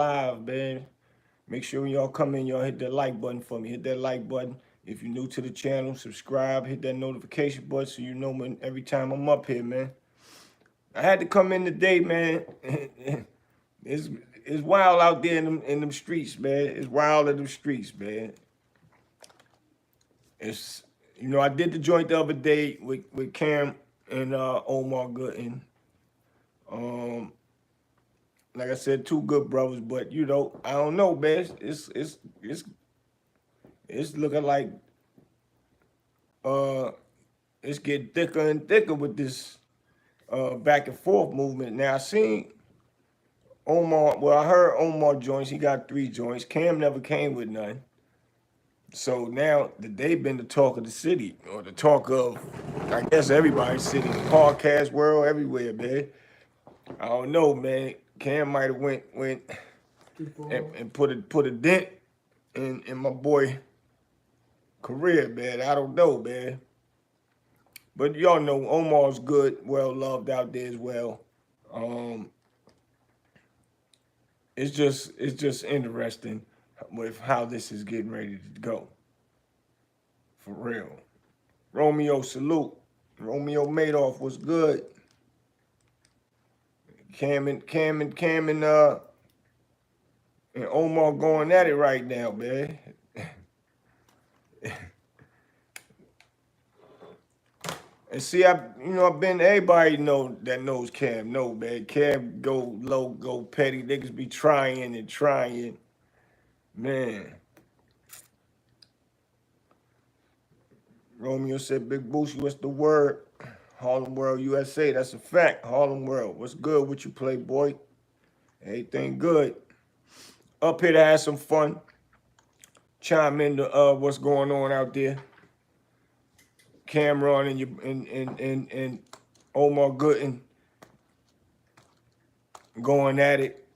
live, man. Make sure when y'all come in, y'all hit that like button for me. Hit that like button. If you're new to the channel, subscribe. Hit that notification button so you know when every time I'm up here, man. I had to come in today, man. it's it's wild out there in them streets, man. It's wild in them streets, man. It's I did the joint the other day with Cam and Omar Gooding. Um, like I said, two good brothers, but I don't know, man. It's looking like uh it's getting thicker and thicker with this back and forth movement. Now I seen Omar. Well, I heard Omar joints. He got 3 joints. Cam never came with none. So now that they've been the talk of the city, or the talk of, I guess, everybody's city, the podcast world, everywhere, man. I don't know, man. Cam might have went and put a dent in my boy career, man. I don't know, man. But y'all know Omar's good, well loved out there as well. Um, it's just interesting with how this is getting ready to go. For real. Romeo, salute. Romeo Madoff was good. Cam and Omar going at it right now, man. And see, I've been, everybody that knows Cam know, man. Cam go low, go petty. Niggas be trying and trying. Man. Romeo said, Big Boosie, what's the word? Harlem World, USA. That's a fact. Harlem World. What's good with you, playboy? Everything good. Up here to have some fun. Chime into what's going on out there. Camron and Omar Gooding going at it.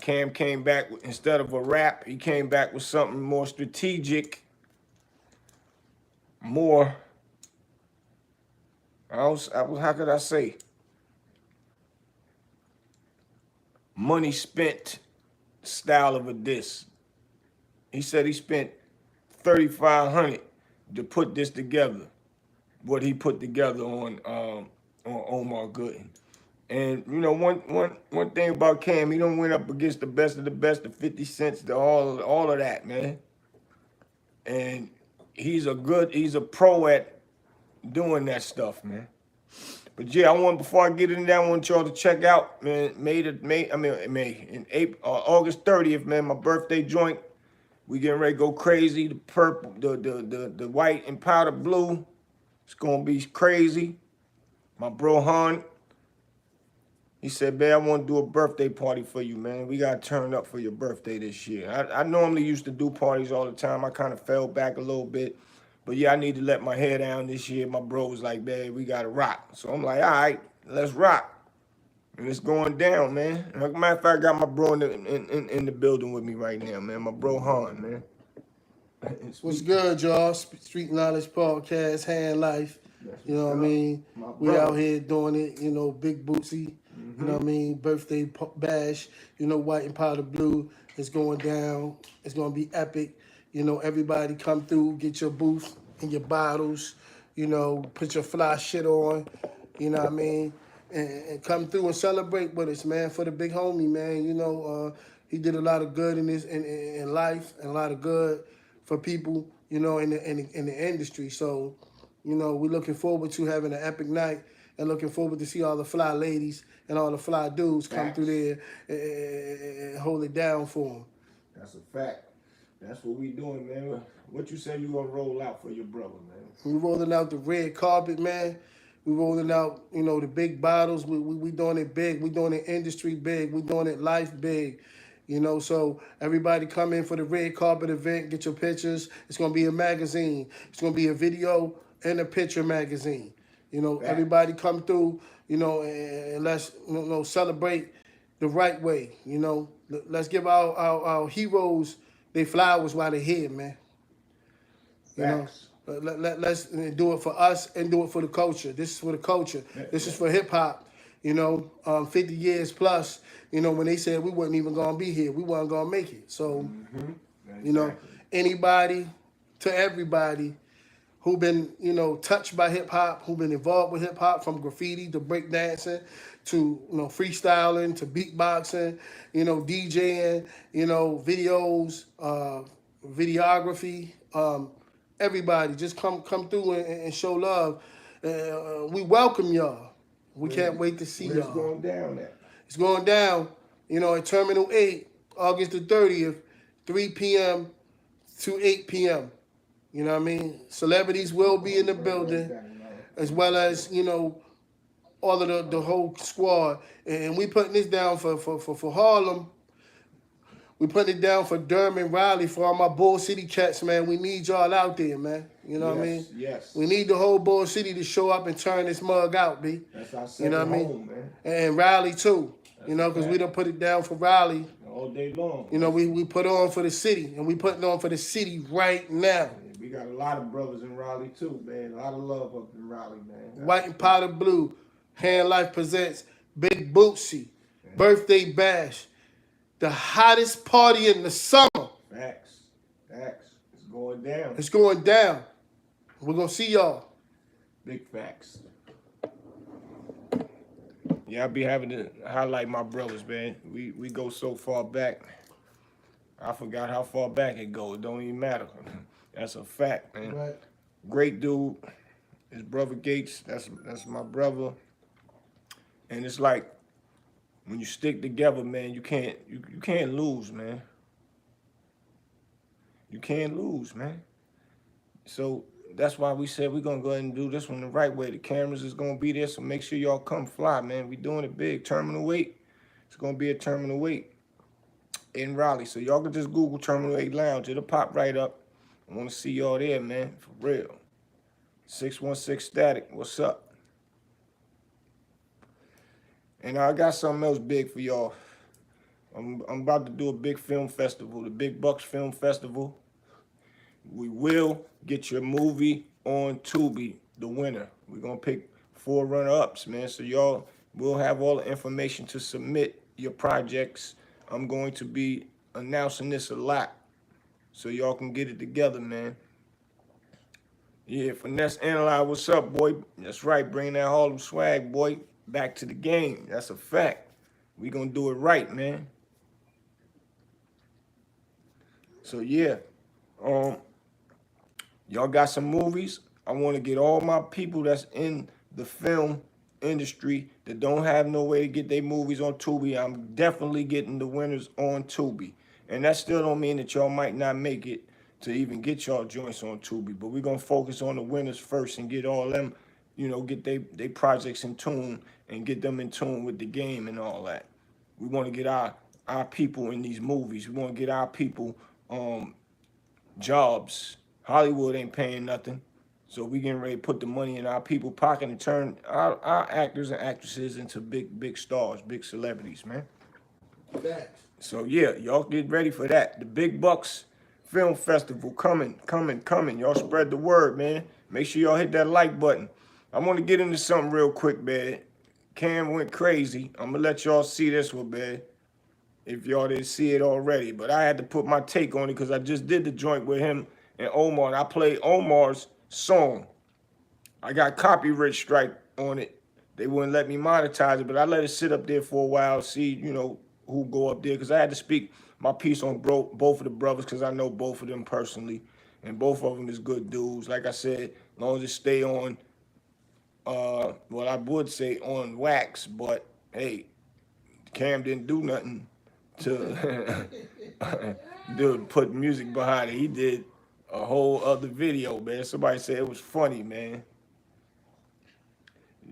Cam came back instead of a rap, he came back with something more strategic, more. How could I say? Money spent style of a diss. He said he spent $3,500 to put this together. What he put together on Omar Gooding. And one thing about Cam, he don't went up against the best of the best, the 50 Cents, the all of that, man. And he's a pro at doing that stuff, man. But yeah, before I get into that, I want y'all to check out, man, in April, August 30th, man, my birthday joint. We getting ready to go crazy. The purple, the white and powder blue. It's gonna be crazy. My bro Han, he said, man, I want to do a birthday party for you, man. We got to turn up for your birthday this year. I normally used to do parties all the time. I kind of fell back a little bit. But yeah, I need to let my hair down this year. My bro was like, man, we got to rock. So I'm like, all right, let's rock. And it's going down, man. As a matter of fact, I got my bro in the building with me right now, man. My bro Han, man. What's good, y'all? Street Knowledge Podcast, Hand Life. You know what I mean? We out here doing it, Big Bootsy. You know what I mean? Birthday bash, white and powder blue. It's going down. It's going to be epic. Everybody come through, get your booth and your bottles, put your fly shit on, you know what I mean? And come through and celebrate with us, man, for the big homie, man. He did a lot of good in life and a lot of good for people, in the industry. So, we're looking forward to having an epic night and looking forward to see all the fly ladies and all the fly dudes come through there and hold it down for them. That's a fact. That's what we doing, man. What you say you gonna roll out for your brother, man? We rolling out the red carpet, man. We rolling out, the big bottles. We doing it big. We doing it industry big. We doing it life big. So everybody come in for the red carpet event, get your pictures. It's going to be a magazine. It's going to be a video and a picture magazine. Everybody come through, and let's celebrate the right way. Let's give our heroes their flowers while they're here, man. Facts. Let's do it for us and do it for the culture. This is for the culture. This is for hip hop. 50 years plus, when they said we wasn't even going to be here, we wasn't going to make it. So, Exactly. Anybody to everybody who been, touched by hip hop, who been involved with hip hop, from graffiti to breakdancing to, freestyling to beatboxing, DJing, videos, videography, everybody just come through and show love. We welcome y'all. We can't wait to see y'all. It's going down at? It's going down, at Terminal 8, August the 30th, 3 p.m. to 8 p.m. You know what I mean? Celebrities will be in the building, as well as, all of the whole squad. And we putting this down for Harlem. We putting it down for Durham, Raleigh, for all my Bull City cats, man. We need y'all out there, man. You know what I mean? Yes. We need the whole Bull City to show up and turn this mug out, B. That's our second home, man. And Raleigh, too. Because we done put it down for Raleigh. All day long. We put on for the city, and we putting on for the city right now. We got a lot of brothers in Raleigh, too, man. A lot of love up in Raleigh, man. White and Powder Blue, Hand Life presents Big Bootsy, Birthday Bash, the hottest party in the summer. Facts. It's going down. It's going down. We're going to see y'all. Big facts. Yeah, I be having to highlight my brothers, man. We go so far back. I forgot how far back it goes. It don't even matter. That's a fact, man. Right. Great dude. His brother Gates, that's my brother. And it's like, when you stick together, man, you can't lose, man. You can't lose, man. So that's why we said we're gonna go ahead and do this one the right way. The cameras is gonna be there, so make sure y'all come fly, man. We doing it big. Terminal 8. It's gonna be at Terminal 8 in Raleigh. So y'all can just Google Terminal 8 Lounge. It'll pop right up. I wanna see y'all there, man, for real. 616 Static, what's up? And I got something else big for y'all. I'm about to do a big film festival, the Big Bucks Film Festival. We will get your movie on Tubi, the winner. We're going to pick 4 runner-ups, man. So y'all will have all the information to submit your projects. I'm going to be announcing this a lot, so y'all can get it together, man. Yeah, Finesse Analyze, what's up, boy? That's right, bring that Harlem swag, boy. Back to the game. That's a fact. We gonna do it right, man. So yeah, y'all got some movies. I want to get all my people that's in the film industry that don't have no way to get their movies on Tubi. I'm definitely getting the winners on Tubi, and that still don't mean that y'all might not make it to even get y'all joints on Tubi. But we're gonna focus on the winners first and get all them, get they projects in tune and get them in tune with the game and all that. We want to get our people in these movies. We want to get our people jobs. Hollywood ain't paying nothing, so we getting ready to put the money in our people pocket and turn our actors and actresses into big stars, big celebrities, man. Facts. So yeah, y'all get ready for that. The Big Bucks Film Festival coming. Y'all spread the word, man. Make sure y'all hit that like button. I want to get into something real quick, man. Cam went crazy. I'm going to let y'all see this one, man, if y'all didn't see it already. But I had to put my take on it because I just did the joint with him and Omar, and I played Omar's song. I got copyright strike on it. They wouldn't let me monetize it, but I let it sit up there for a while, see, who go up there, because I had to speak my piece on both of the brothers because I know both of them personally, and both of them is good dudes. Like I said, as long as it stay on, well, I would say on wax, but hey, Cam didn't do nothing to put music behind it. He did a whole other video, man. Somebody said it was funny, man.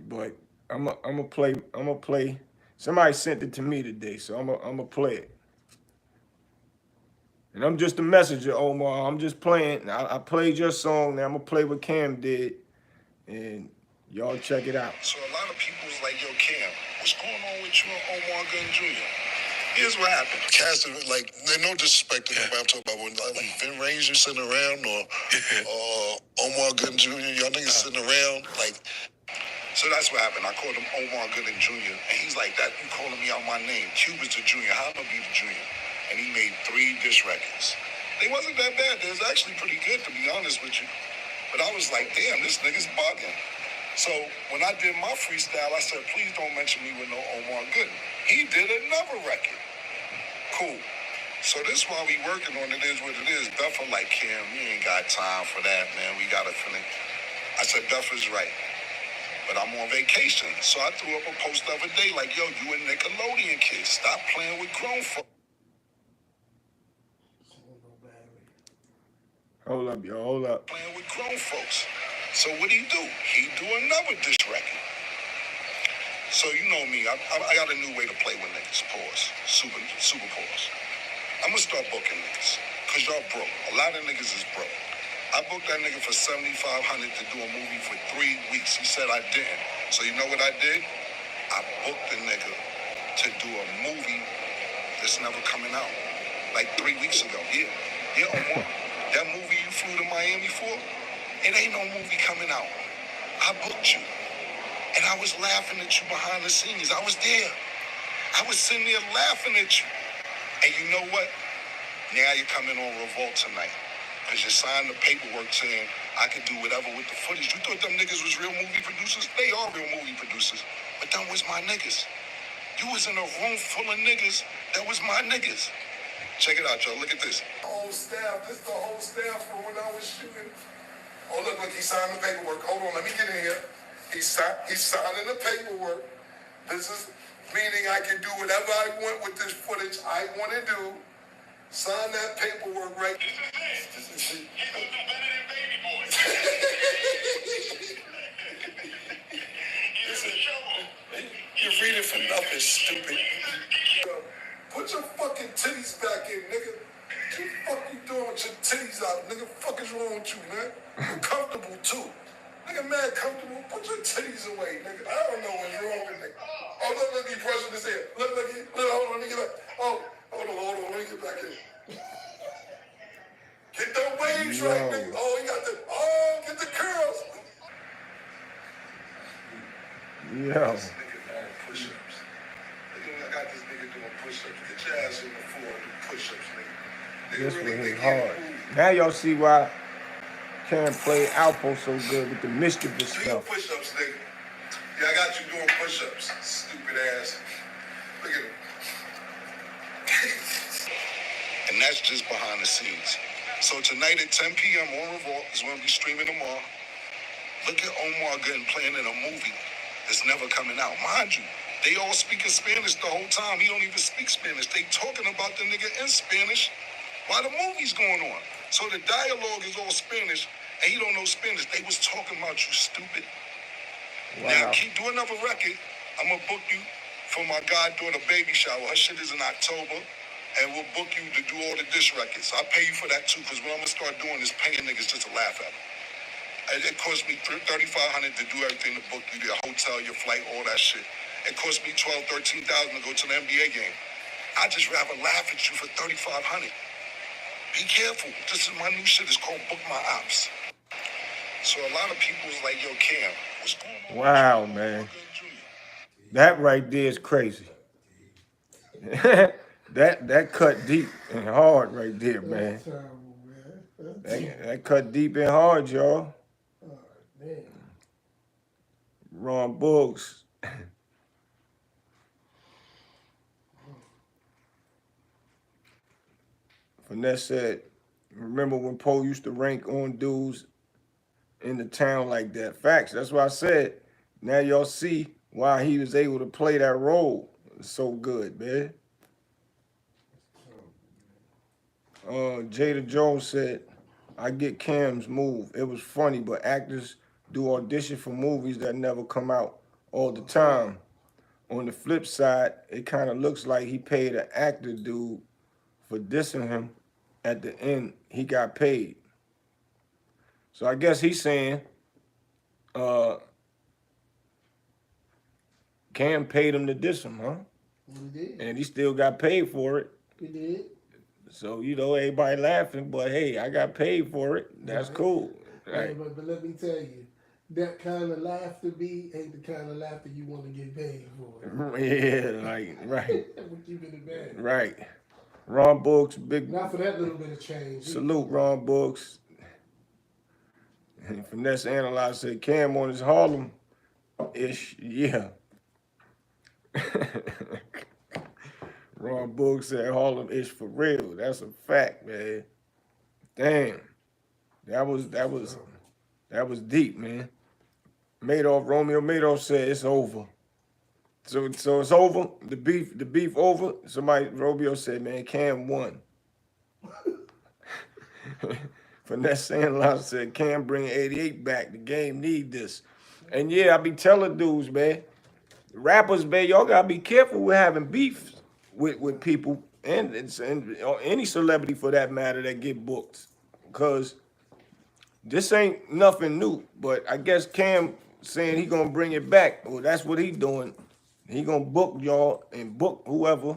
But I'm gonna play. Somebody sent it to me today, so I'm gonna play it. And I'm just a messenger, Omar. I'm just playing. I played your song. Now I'm gonna play what Cam did, and y'all check it out. So a lot of people was like, "Yo, Cam, what's going on with you and Omar Gooding Jr.?" Here's what happened. Cast, like, there's no disrespect to him, but I'm talking about when, like Vin Ranger sitting around or Omar Gooding Jr., y'all niggas sitting around, like, So that's what happened. I called him Omar Gooding Jr. And he's like, that you calling me out my name. Cuba's the junior. How am I be the junior? And he made 3 diss records. They wasn't that bad. They was actually pretty good, to be honest with you. But I was like, damn, this nigga's bugging. So when I did my freestyle, I said, please don't mention me with no Omar Gooding. He did another record. Cool. So this while we working on It Is What It Is, Buffer like, Cam, we ain't got time for that, man. We gotta finish. I said, Buffer's right. But I'm on vacation. So I threw up a post the other day like, yo, you a Nickelodeon kid. Stop playing with grown folks. Hold up, yo, hold up. Playing with grown folks. So what do? He do another diss record. So you know me, I got a new way to play with niggas. Pause. Super pause. I'm gonna start booking niggas. Cause y'all broke. A lot of niggas is broke. I booked that nigga for $7,500 to do a movie for 3 weeks. He said I didn't. So you know what I did? I booked the nigga to do a movie that's never coming out. Like 3 weeks ago. Yeah, Omar. That movie you flew to Miami for, it ain't no movie coming out. I booked you. And I was laughing at you behind the scenes. I was there. I was sitting there laughing at you. And you know what? Now you're coming on Revolt tonight. Because you signed the paperwork saying I could do whatever with the footage. You thought them niggas was real movie producers? They are real movie producers. But them was my niggas. You was in a room full of niggas that was my niggas. Check it out, y'all. Look at this. Whole staff. This is the whole staff from when I was shooting. Oh, look, he signed the paperwork. Hold on, let me get in here. He's signing the paperwork. This is meaning I can do whatever I want with this footage I want to do. Sign that paperwork right. This is it. You're reading for nothing, stupid. Put your fucking titties back in, nigga. What the fuck you doing with your titties out, nigga? Fuck is wrong with you, man? You're comfortable too. Nigga, mad comfortable. Put your titties away, nigga. I don't know what's wrong with nigga. Oh, look, he pressing his head. Look, hold on, let me get back. Oh, hold on, let me get back in. Get the waves right, nigga. Get the curls. Yeah. This nigga doing push-ups. I got this nigga doing push-ups. Get your ass on the floor and do push-ups, nigga. This one hit hard. Now y'all see why Cam play Alpo so good with the mischievous Do your stuff. push-ups, nigga. Yeah, I got you doing push-ups. Stupid ass. Look at him. And that's just behind the scenes. So tonight at 10 p.m. on Revolt is when we streaming tomorrow. Look at Omar Gooding playing in a movie that's never coming out. Mind you, they all speaking Spanish the whole time. He don't even speak Spanish. They talking about the nigga in Spanish while the movie's going on. So the dialogue is all Spanish, and he don't know Spanish. They was talking about you, stupid. Wow. Now, keep doing another record. I'm going to book you for my goddaughter baby shower. Her shit is in October. And we'll book you to do all the diss records. I'll pay you for that too, because what I'm going to start doing is paying niggas just to laugh at them. It cost me $3,500 to do everything, to book you, your hotel, your flight, all that shit. It cost me $12,000, $13,000 to go to the NBA game. I just rather laugh at you for $3,500. Be careful. This is my new shit. It's called Book My Ops. So a lot of people is like, yo, Cam, what's going on? Wow, man. That right there is crazy. that cut deep and hard right there, man. That's terrible, man. That cut deep and hard, y'all. Oh, man. Ron Books. Finesse said, remember when Poe used to rank on dudes in the town like that? Facts. That's why I said, now y'all see why he was able to play that role so good, man. Jada Jones said, I get Cam's move. It was funny, but actors do audition for movies that never come out all the time. On the flip side, it kind of looks like he paid an actor dude for dissing him. At the end, he got paid. So I guess he's saying Cam paid him to diss him, huh? He did. And he still got paid for it. He did. So, you know, everybody laughing, but hey, I got paid for it. That's cool. Yeah, Right. but let me tell you, that kind of laughter ain't the kind of laughter you want to get paid for. Yeah, like, right. We're keeping it bad. Right. Ron Books, big Not for that little bit of change. salute, Ron Books. And Finesse Analyze said Cam on his Harlem-ish, yeah. Ron Books said Harlem-ish for real. That's a fact, man. Damn. That was deep, man. Romeo Madoff said it's over. So it's over. The beef over. Romeo said, man, Cam won. Finesse Sandlot said, Cam bring 88 back. The game need this. And yeah, I be telling dudes, man, rappers, man, y'all gotta be careful with having beef with people and any celebrity for that matter that get booked. Because this ain't nothing new. But I guess Cam saying he gonna bring it back. Well, that's what he doing. He gonna book y'all and book whoever.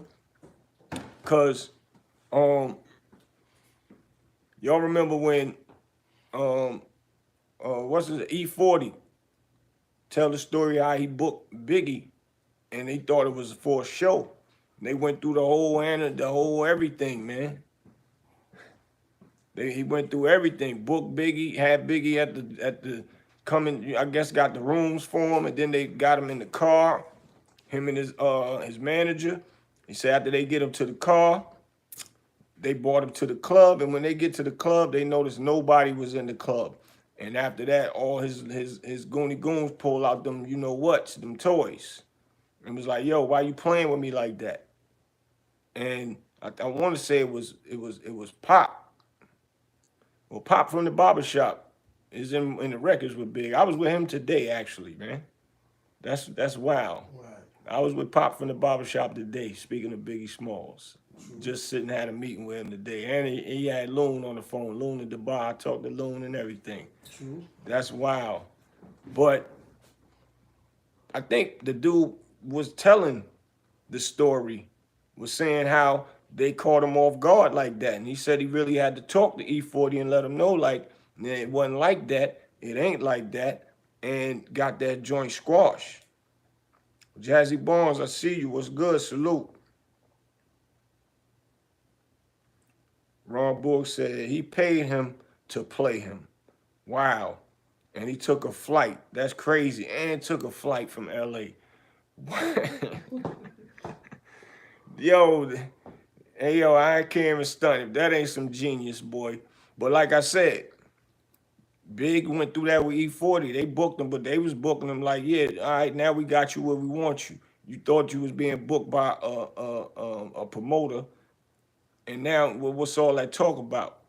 Cause y'all remember when what's his E40 tell the story how he booked Biggie and they thought it was for a show. They went through the whole everything, man. He went through everything. Booked Biggie, had Biggie at the coming, I guess got the rooms for him, and then they got him in the car, him and his manager. He said after they get him to the car, they brought him to the club, and when they get to the club, they noticed nobody was in the club. And after that, all his goony goons pull out them, you know what, them toys. And was like, yo, why you playing with me like that? And I want to say it was Pop. Well, Pop from the barbershop is in the records with Big. I was with him today, actually, man. That's wild. Right. I was with Pop from the barbershop today, speaking of Biggie Smalls. True. Just sitting, had a meeting with him today. And he had Loon on the phone. Loon at the bar. I talked to Loon and everything. True. That's wild. But I think the dude was telling the story, was saying how they caught him off guard like that. And he said he really had to talk to E40 and let him know, like, it wasn't like that. It ain't like that. And got that joint squash. Jazzy Barnes, I see you. What's good? Salute. Ron Book said he paid him to play him. Wow. And he took a flight. That's crazy. And took a flight from LA. Yo, hey, yo, I can't even stunt if that ain't some genius, boy. But like I said, Big went through that with E40. They booked him, but they was booking him like, yeah, all right, now we got you where we want you. You thought you was being booked by a promoter, and now what's all that talk about?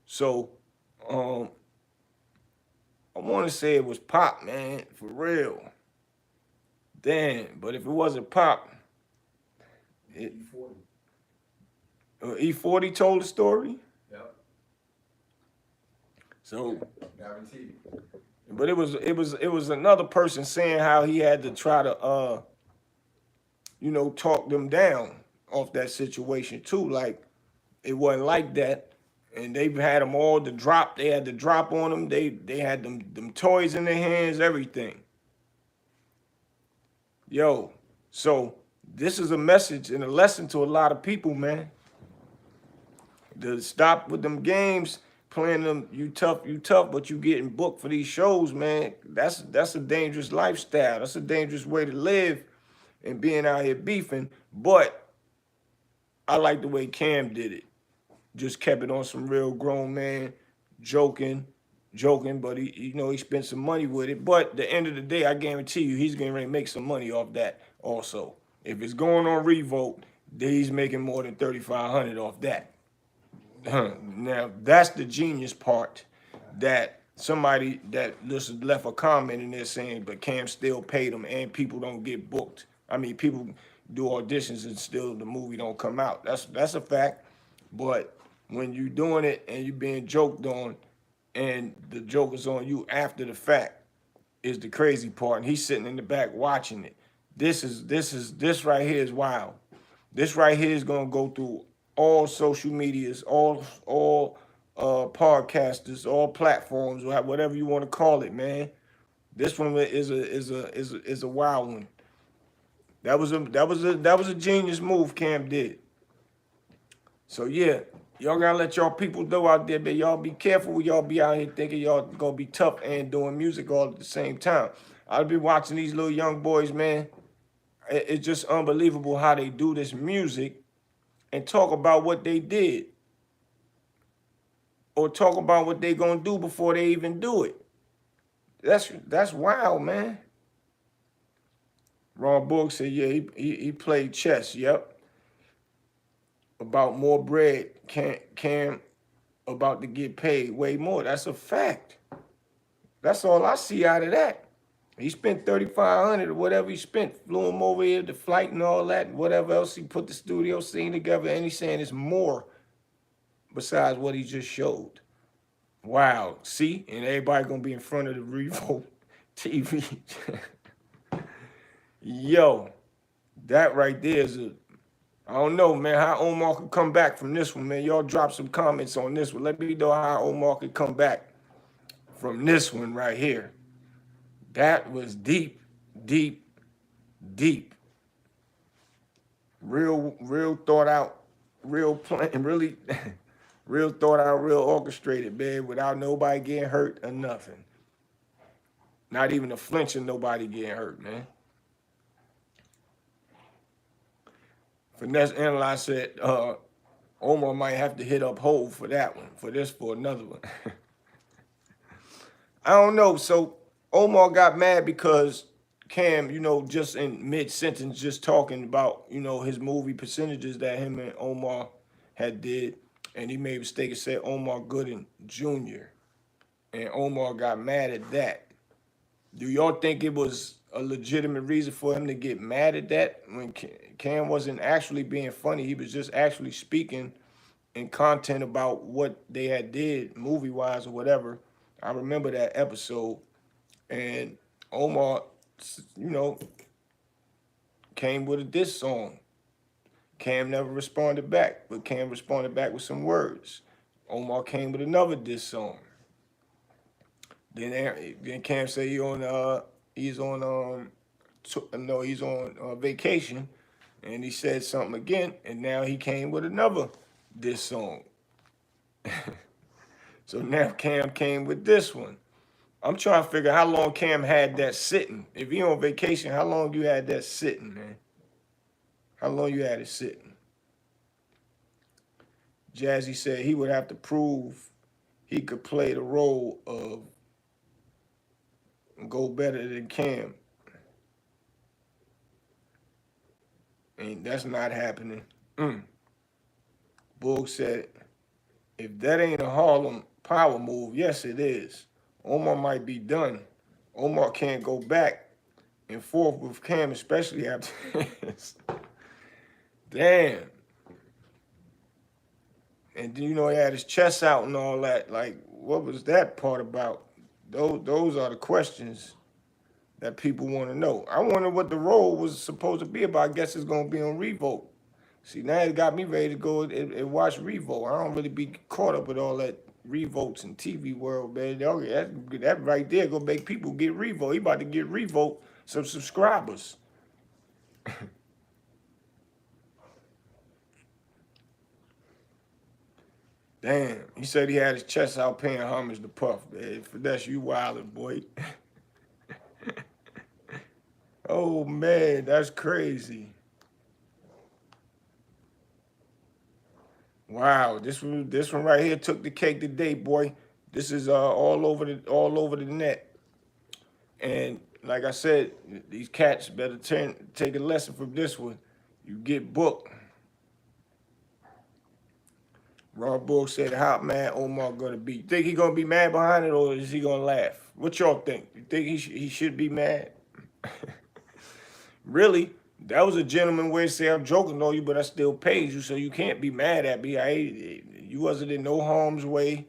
So, I want to say it was Pop, man, for real. Damn, but if it wasn't Pop, E40. E40 told the story? Yep. So, guaranteed. But it was another person saying how he had to try to talk them down off that situation too. Like it wasn't like that. And they've had them all to drop. They had to drop on them. They had them toys in their hands, everything. Yo, so this is a message and a lesson to a lot of people, man. To stop with them games, playing them, you tough, but you getting booked for these shows, man. That's a dangerous lifestyle. That's a dangerous way to live and being out here beefing. But I like the way Cam did it. Just kept it on some real grown man, joking, but he spent some money with it. But at the end of the day, I guarantee you he's getting ready to make some money off that also. If it's going on Revolt, he's making more than $3,500 off that. Now, that's the genius part, that somebody that just left a comment in there saying, but Cam still paid him and people don't get booked. I mean, people do auditions and still the movie don't come out. That's a fact. But when you doing it and you being joked on and the joke is on you after the fact is the crazy part. And he's sitting in the back watching it. This right here is wild. This right here is gonna go through all social medias, all podcasters, all platforms, whatever you want to call it, man. This one is a wild one. That was a genius move Cam did. So yeah, y'all gotta let y'all people know out there, man. Y'all be careful when y'all be out here thinking y'all gonna be tough and doing music all at the same time. I'll be watching these little young boys, man. It's just unbelievable how they do this music and talk about what they did or talk about what they gonna do before they even do it. That's wild, man. Ron Borg said, yeah, he played chess. Yep. About more bread. Cam about to get paid way more. That's a fact. That's all I see out of that. He spent 3,500 or whatever he spent, flew him over here, the flight and all that, and whatever else he put the studio scene together, and he's saying it's more besides what he just showed. Wow, see? And everybody gonna be in front of the Revolt TV. Yo, that right there is I don't know, man, how Omar could come back from this one, man. Y'all drop some comments on this one. Let me know how Omar could come back from this one right here. That was deep, deep, deep. Real thought out, real plan, really, real thought out, real orchestrated, man, without nobody getting hurt or nothing. Not even a flinch of nobody getting hurt, man. Finesse Analyze said, Omar might have to hit up Hov for that one, for another one. I don't know. So Omar got mad because Cam, just in mid-sentence, just talking about, his movie percentages that him and Omar had did, and he made a mistake and said Omar Gooding Jr. And Omar got mad at that. Do y'all think it was a legitimate reason for him to get mad at that when Cam wasn't actually being funny? He was just actually speaking in content about what they had did movie-wise or whatever. I remember that episode. And Omar, came with a diss song. Cam never responded back, but Cam responded back with some words. Omar came with another diss song. Then Cam said he's on vacation, and he said something again, and now he came with another diss song. So now Cam came with this one. I'm trying to figure how long Cam had that sitting. If he on vacation, how long you had that sitting, man? How long you had it sitting? Jazzy said he would have to prove he could play the role of go better than Cam. And that's not happening. Boog said, if that ain't a Harlem power move, yes it is. Omar might be done. Omar can't go back and forth with Cam, especially after this. Damn. And then, he had his chest out and all that. Like, what was that part about? Those are the questions that people want to know. I wonder what the role was supposed to be about. I guess it's going to be on Revolt. See, now it got me ready to go and watch Revolt. I don't really be caught up with all that Revolts and TV world, man. That right there gonna make people get Revolt. He about to get Revolt some subscribers. Damn, he said he had his chest out paying homage to Puff, man. That's you wildin', boy. Oh, man, that's crazy. Wow, this one right here took the cake today, boy. This is all over the net. And like I said, these cats better take a lesson from this one. You get booked. Ron Bull said, how mad Omar gonna be? You think he gonna be mad behind it, or is he gonna laugh? What y'all think? You think he should be mad? Really? That was a gentleman way to say, I'm joking on you, but I still paid you, so you can't be mad at me. You wasn't in no harm's way.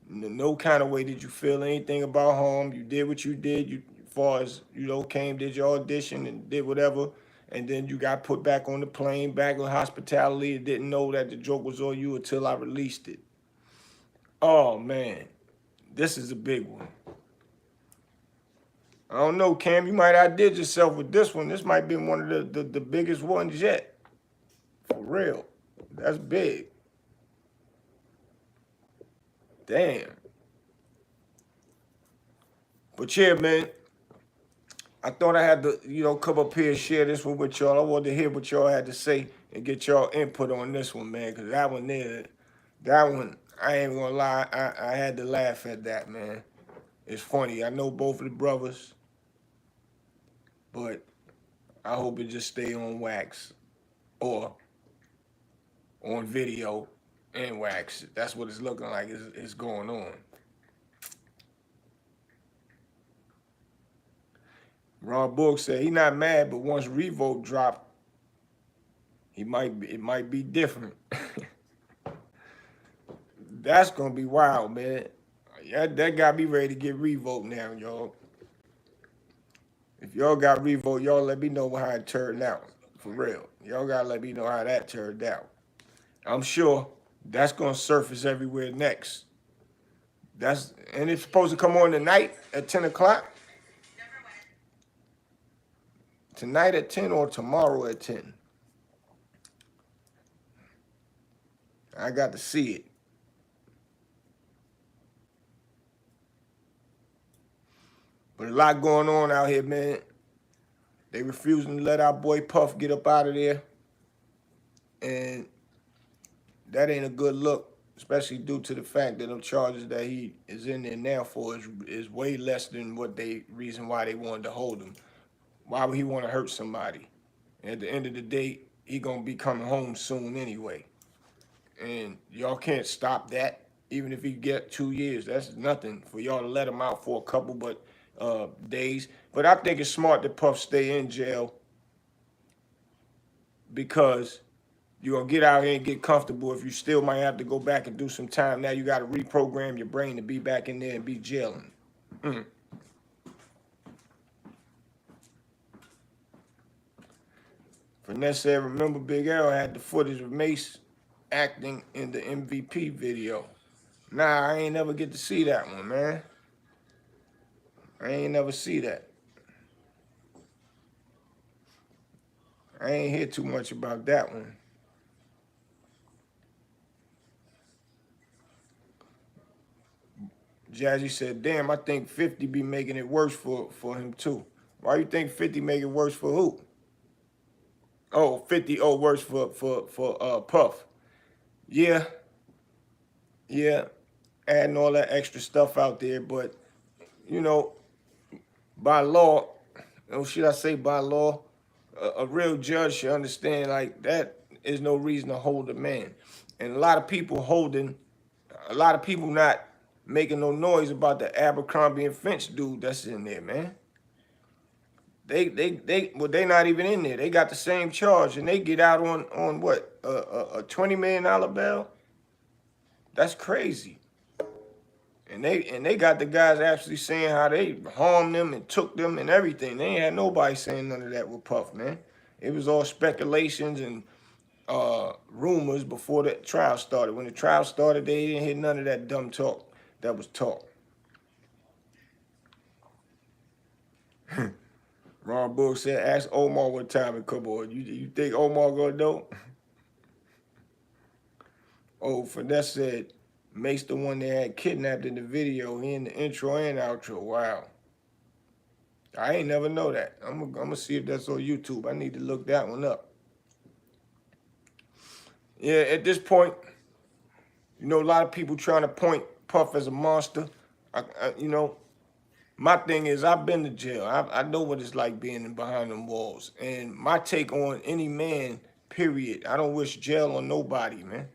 No kind of way did you feel anything about harm. You did what you did. You, as far as, came, did your audition and did whatever. And then you got put back on the plane, back on hospitality, and didn't know that the joke was on you until I released it. Oh, man. This is a big one. I don't know, Cam. You might outdid yourself with this one. This might be one of the biggest ones yet. For real. That's big. Damn. But yeah, man. I thought I had to, come up here and share this one with y'all. I wanted to hear what y'all had to say and get y'all input on this one, man. Because that one there, that one, I ain't gonna lie, I had to laugh at that, man. It's funny. I know both of the brothers, but I hope it just stay on wax or on video and wax. That's what it's looking like is going on. Ron Book said he not mad, but once Revolt dropped, it might be different. That's gonna be wild, man. Yeah, that got me ready to get Revolt now, y'all. If y'all got Revolt, y'all let me know how it turned out. For real. Y'all gotta let me know how that turned out. I'm sure that's gonna surface everywhere next. And it's supposed to come on tonight at 10 o'clock. Tonight at 10 or tomorrow at 10. I got to see it. But a lot going on out here, man. They refusing to let our boy Puff get up out of there. And that ain't a good look, especially due to the fact that them charges that he is in there now for is way less than what reason why they wanted to hold him. Why would he want to hurt somebody? And at the end of the day, he gonna be coming home soon anyway. And y'all can't stop that. Even if he get 2 years, that's nothing for y'all to let him out for a couple days. But I think it's smart that Puff stay in jail because you're gonna get out here and get comfortable. If you still might have to go back and do some time, now you got to reprogram your brain to be back in there and be jailing. Finesse said, remember Big L had the footage of Mace acting in the MVP video. Nah, I ain't never get to see that one, man. I ain't never see that. I ain't hear too much about that one. Jazzy said, damn, I think 50 be making it worse for him too. Why you think 50 make it worse for who? Oh, 50, worse for Puff. Yeah. Adding all that extra stuff out there, but by law, or should I say by law, a real judge should understand like that is no reason to hold a man. And a lot of people not making no noise about the Abercrombie and Finch dude that's in there, man. They not even in there. They got the same charge and they get out on what? A $20 million bail? That's crazy. And they got the guys actually saying how they harmed them and took them and everything. They ain't had nobody saying none of that with Puff, man. It was all speculations and rumors before the trial started. When the trial started, they didn't hear none of that dumb talk that was talked. Ron Book said, ask Omar what time it come on. You think Omar gonna know? Oh, Finesse said, Mace the one that had kidnapped in the video. He in the intro and outro. Wow. I ain't never know that. I'm gonna see if that's on YouTube. I need to look that one up. Yeah, at this point, a lot of people trying to point Puff as a monster. My thing is, I've been to jail. I know what it's like being behind them walls. And my take on any man, period, I don't wish jail on nobody, man.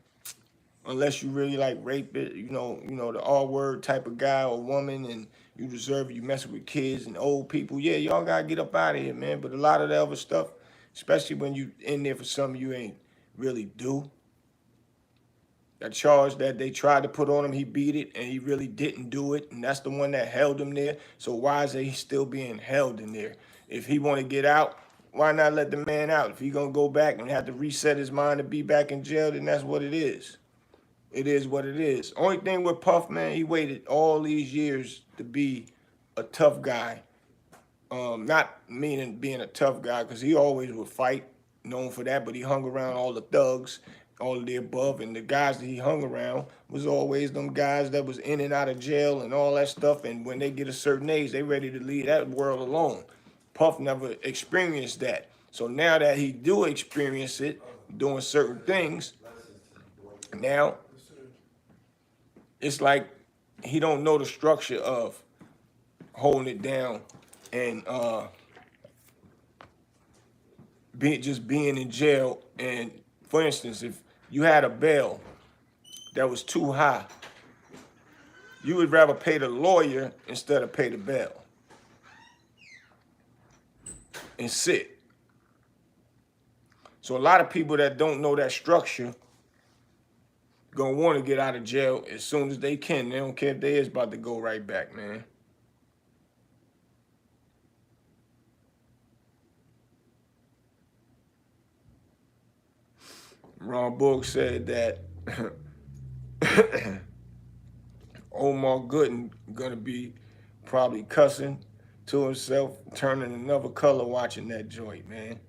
Unless you really like rape it, the R-word type of guy or woman, and you deserve it, you messing with kids and old people. Yeah, y'all gotta get up out of here, man. But a lot of the other stuff, especially when you in there for something you ain't really do. That charge that they tried to put on him, he beat it, and he really didn't do it, and that's the one that held him there. So why is he still being held in there? If he want to get out, why not let the man out? If he gonna go back and have to reset his mind to be back in jail, then that's what it is. It is what it is. Only thing with Puff, man, he waited all these years to be a tough guy Not meaning being a tough guy, because he always would fight, known for that, but he hung around all the thugs, all of the above, and the guys that he hung around was always them guys that was in and out of jail and all that stuff, and when they get a certain age, they ready to leave that world alone. Puff never experienced that. So now that he do experience it, doing certain things, now it's like he don't know the structure of holding it down and just being in jail. And for instance, if you had a bail that was too high, you would rather pay the lawyer instead of pay the bail and sit. So a lot of people that don't know that structure gonna want to get out of jail as soon as they can. They don't care if they is about to go right back, man. Ron Book said that Omar Gooding gonna be probably cussing to himself, turning another color watching that joint, man.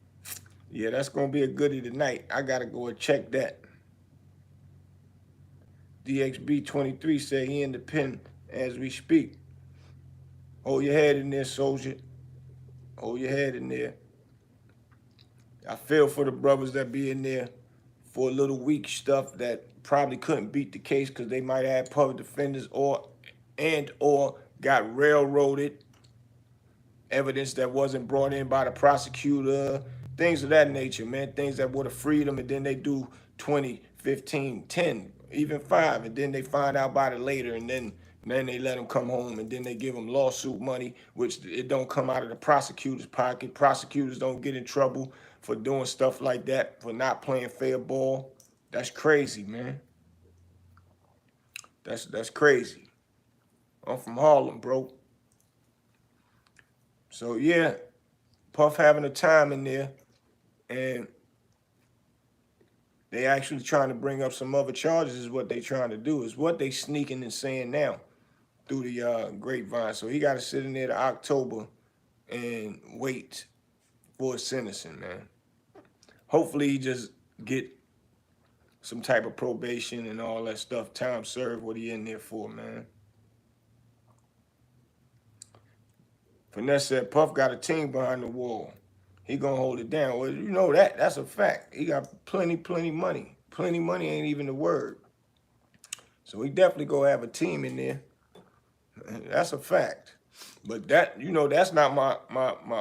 Yeah, that's gonna be a goodie tonight. I gotta go and check that. DXB23 said he in the pen as we speak. Hold your head in there, soldier. Hold your head in there. I feel for the brothers that be in there for a little weak stuff that probably couldn't beat the case because they might have public defenders or got railroaded, evidence that wasn't brought in by the prosecutor, things of that nature, man. Things that would have freed them, and then they do 20, 15, 10, even 5, and then they find out about it later, and then they let them come home, and then they give them lawsuit money, which it don't come out of the prosecutor's pocket. Prosecutors don't get in trouble for doing stuff like that, for not playing fair ball. That's crazy, man. That's crazy. I'm from Harlem, bro. So yeah, Puff having a time in there, and they actually trying to bring up some other charges is what they trying to do, is what they sneaking and saying now through the grapevine. So he got to sit in there to October and wait for his sentencing, man. Hopefully he just get some type of probation and all that stuff, time served, what he in there for, man. Finesse said Puff got a team behind the wall. He gonna hold it down. Well, you know that's a fact. He got plenty money. Plenty money ain't even the word. So he definitely gonna have a team in there. That's a fact. But that, that's not my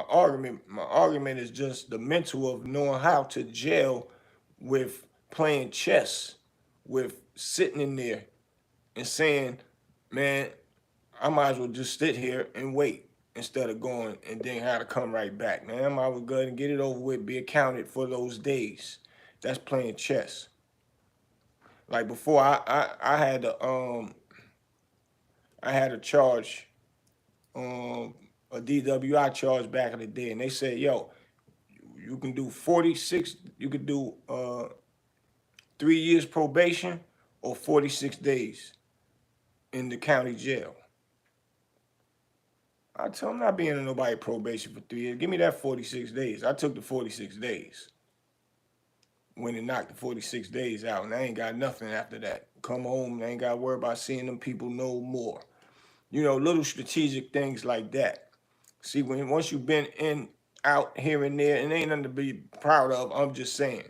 argument. My argument is just the mental of knowing how to gel with playing chess, with sitting in there and saying, man, I might as well just sit here and wait instead of going and then have to come right back. Man, I might as well go ahead and get it over with, be accounted for those days. That's playing chess. Like before, I had a charge, a DWI charge back in the day, and they said, yo, you can do 46, you could do 3 years probation or 46 days in the county jail. I told him, I'm not being in nobody probation for 3 years. Give me that 46 days. I took the 46 days. Went and knocked the 46 days out, and I ain't got nothing after that. Come home, I ain't got to worry about seeing them people no more. Little strategic things like that. See, once you've been in, out, here and there, and ain't nothing to be proud of, I'm just saying.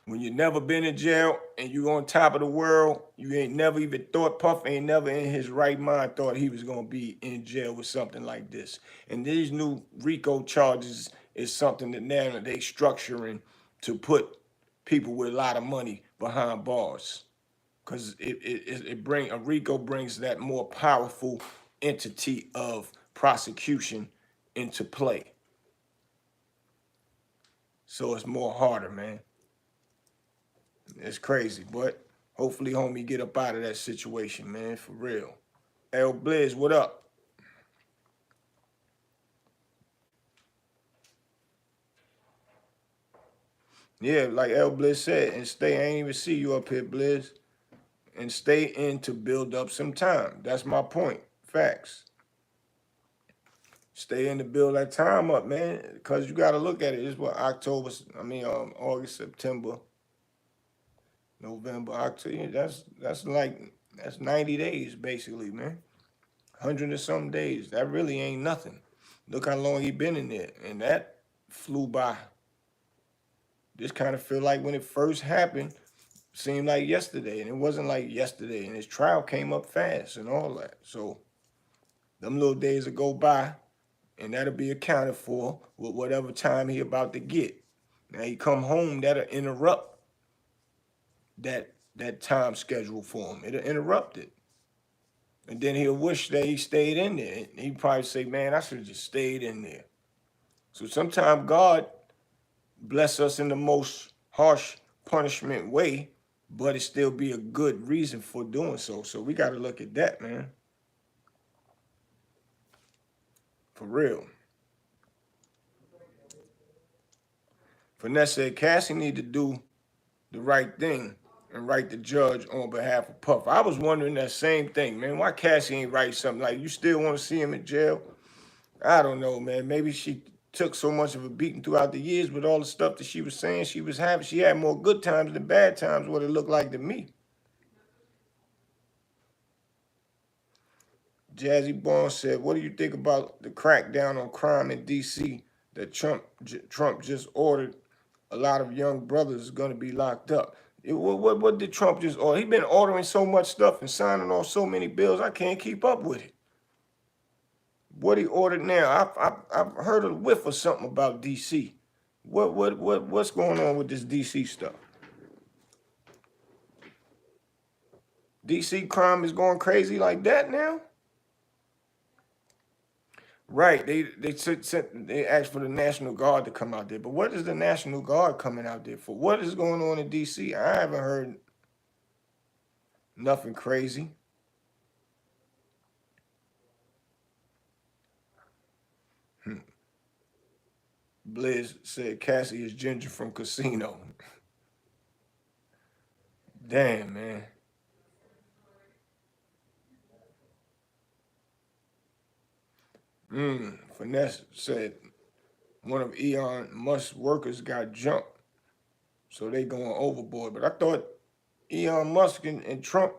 When you never been in jail and you on top of the world, you ain't never even thought, Puff ain't never in his right mind thought he was going to be in jail with something like this. And these new RICO charges is something that now they structuring to put people with a lot of money behind bars. Because a RICO brings that more powerful entity of prosecution into play. So it's more harder, man. It's crazy, but hopefully homie get up out of that situation, man, for real. L Blizz, what up? Yeah, like L Blizz said, and stay, I ain't even see you up here, Blizz. And stay in to build up some time. That's my point. Facts. stay in to build that time up, man. Because you got to look at it. It's what August, September, November, October. That's 90 days basically, man. 100 and some days. That really ain't nothing. Look how long he been in there, and that flew by. This kind of feel like when it first happened, seemed like yesterday, and it wasn't like yesterday. And his trial came up fast and all that. So them little days will go by, and that'll be accounted for with whatever time he about to get. Now he come home, that'll interrupt that time schedule for him. It'll interrupt it. And then he'll wish that he stayed in there. He'd probably say, man, I should have just stayed in there. So sometimes God bless us in the most harsh punishment way, but it still be a good reason for doing so. So we got to look at that, man. For real. Finesse said Cassie need to do the right thing and write the judge on behalf of Puff. I was wondering that same thing, man. Why Cassie ain't write something like, you still want to see him in jail? I don't know, man. Maybe she took so much of a beating throughout the years with all the stuff that she was saying she was having. She had more good times than bad times, what it looked like to me. Jazzy Bond said, what do you think about the crackdown on crime in D.C. that Trump just ordered? A lot of young brothers are going to be locked up. What did Trump just order? He's been ordering so much stuff and signing on so many bills, I can't keep up with it. What he ordered now? I've heard a whiff of something about D.C. What's going on with this D.C. stuff? D.C. crime is going crazy like that now? Right, they asked for the National Guard to come out there, but what is the National Guard coming out there for? What is going on in D.C.? I haven't heard nothing crazy. Blizz said Cassie is Ginger from Casino. Damn, man. Finesse said one of Elon Musk's workers got jumped, so they going overboard. But I thought Elon Musk and Trump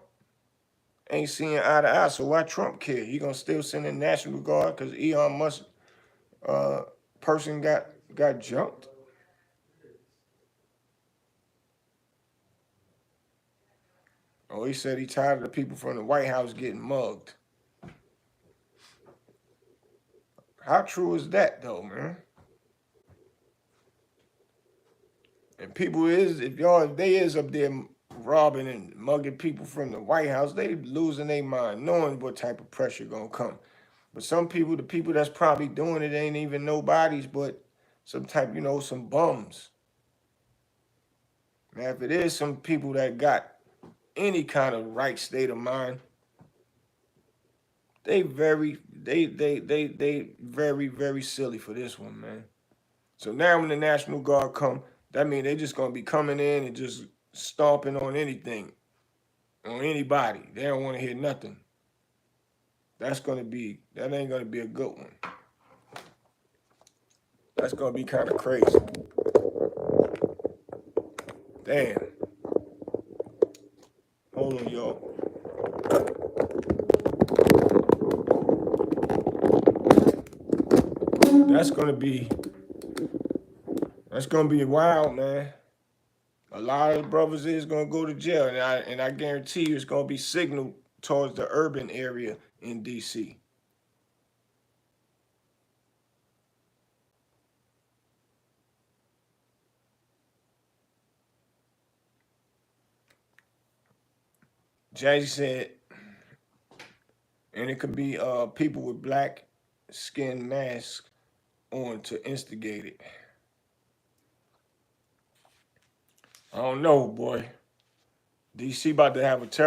ain't seeing eye to eye, so why Trump care? He gonna still send in National Guard because Elon Musk person got jumped? Oh, he said he tired of the people from the White House getting mugged. How true is that, though, man? And people if they is up there robbing and mugging people from the White House, they losing their mind, knowing what type of pressure gonna come. But some people, the people that's probably doing it ain't even nobodies, but some type, some bums. Now, if it is some people that got any kind of right state of mind, they very, very silly for this one, man. So now when the National Guard come, that means they just gonna be coming in and just stomping on anything, on anybody. They don't want to hear nothing. That ain't gonna be a good one. That's gonna be kind of crazy. Damn. Hold on, y'all. That's gonna be wild, man. A lot of brothers is gonna go to jail, and I guarantee you it's gonna be signaled towards the urban area in DC. Jazzy said, and it could be people with black skin masks on to instigate it. I don't know, boy. DC about to have a terrible